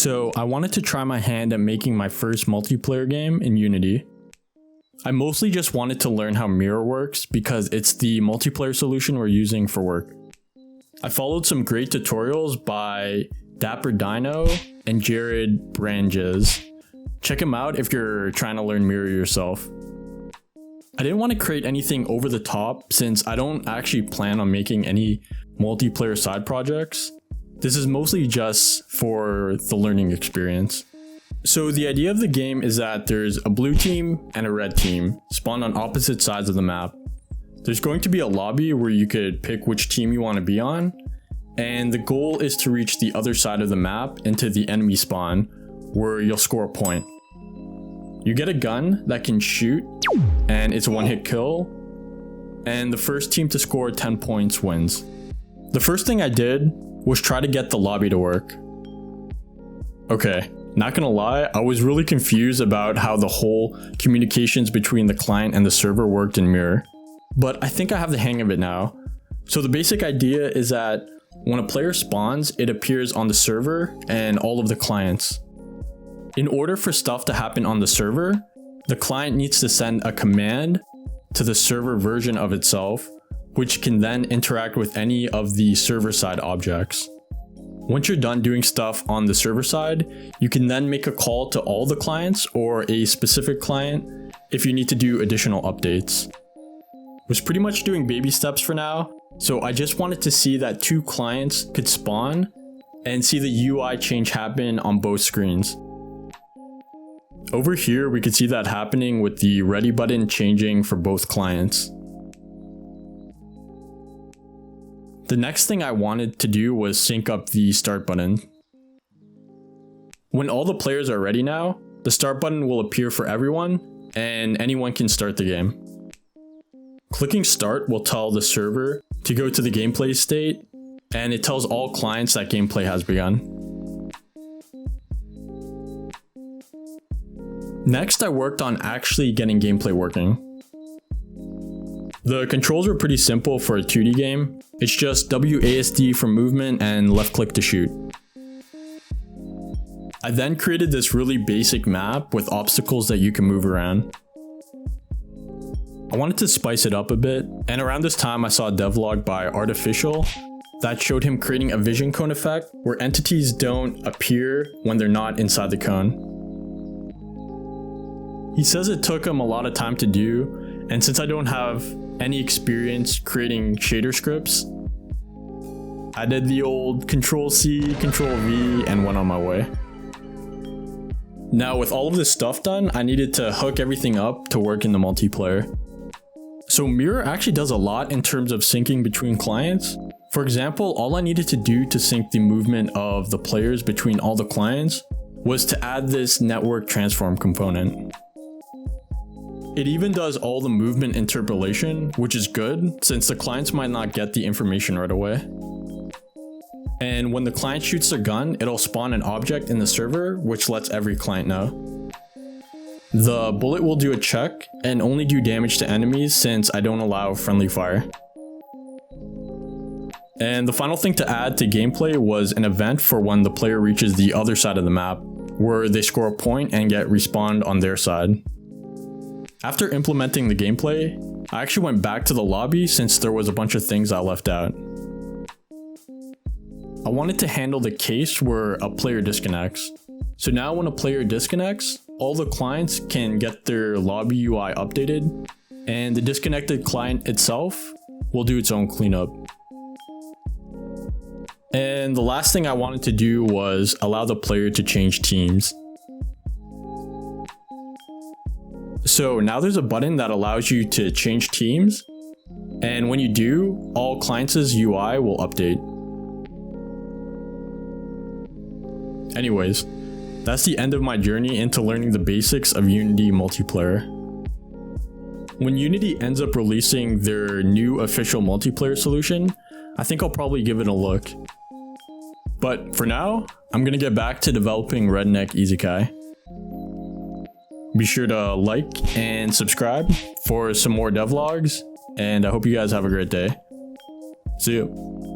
So I wanted to try my hand at making my first multiplayer game in Unity. I mostly just wanted to learn how Mirror works because it's the multiplayer solution we're using for work. I followed some great tutorials by Dapper Dino and Jared Branges. Check them out if you're trying to learn Mirror yourself. I didn't want to create anything over the top since I don't actually plan on making any multiplayer side projects. This is mostly just for the learning experience. So the idea of the game is that there's a blue team and a red team spawned on opposite sides of the map. There's going to be a lobby where you could pick which team you want to be on, and the goal is to reach the other side of the map into the enemy spawn where you'll score a point. You get a gun that can shoot and it's a one-hit kill, and the first team to score 10 points wins. The first thing I did was try to get the lobby to work. Okay, not gonna lie, I was really confused about how the whole communications between the client and the server worked in Mirror, but I think I have the hang of it now. So the basic idea is that when a player spawns, it appears on the server and all of the clients. In order for stuff to happen on the server, the client needs to send a command to the server version of itself, which can then interact with any of the server-side objects. Once you're done doing stuff on the server side, you can then make a call to all the clients or a specific client if you need to do additional updates. Was pretty much doing baby steps for now, so I just wanted to see that two clients could spawn and see the UI change happen on both screens. Over here, we could see that happening with the ready button changing for both clients. The next thing I wanted to do was sync up the start button. When all the players are ready now, the start button will appear for everyone and anyone can start the game. Clicking start will tell the server to go to the gameplay state, and it tells all clients that gameplay has begun. Next, I worked on actually getting gameplay working. The controls were pretty simple for a 2D game. It's just WASD for movement and left click to shoot. I then created this really basic map with obstacles that you can move around. I wanted to spice it up a bit, and around this time I saw a devlog by Artificial that showed him creating a vision cone effect where entities don't appear when they're not inside the cone. He says it took him a lot of time to do, and since I don't have any experience creating shader scripts, I did the old Control-C, Control-V, and went on my way. Now with all of this stuff done, I needed to hook everything up to work in the multiplayer. So Mirror actually does a lot in terms of syncing between clients. For example, all I needed to do to sync the movement of the players between all the clients was to add this network transform component. It even does all the movement interpolation, which is good since the clients might not get the information right away. And when the client shoots their gun, it'll spawn an object in the server, which lets every client know. The bullet will do a check and only do damage to enemies since I don't allow friendly fire. And the final thing to add to gameplay was an event for when the player reaches the other side of the map, where they score a point and get respawned on their side. After implementing the gameplay, I actually went back to the lobby since there was a bunch of things I left out. I wanted to handle the case where a player disconnects. So now when a player disconnects, all the clients can get their lobby UI updated, and the disconnected client itself will do its own cleanup. And the last thing I wanted to do was allow the player to change teams. So now there's a button that allows you to change teams, and when you do, all clients' UI will update. Anyways, that's the end of my journey into learning the basics of Unity multiplayer. When Unity ends up releasing their new official multiplayer solution, I think I'll probably give it a look. But for now, I'm gonna get back to developing Redneck Isekai. Be sure to like and subscribe for some more devlogs, and I hope you guys have a great day. See you.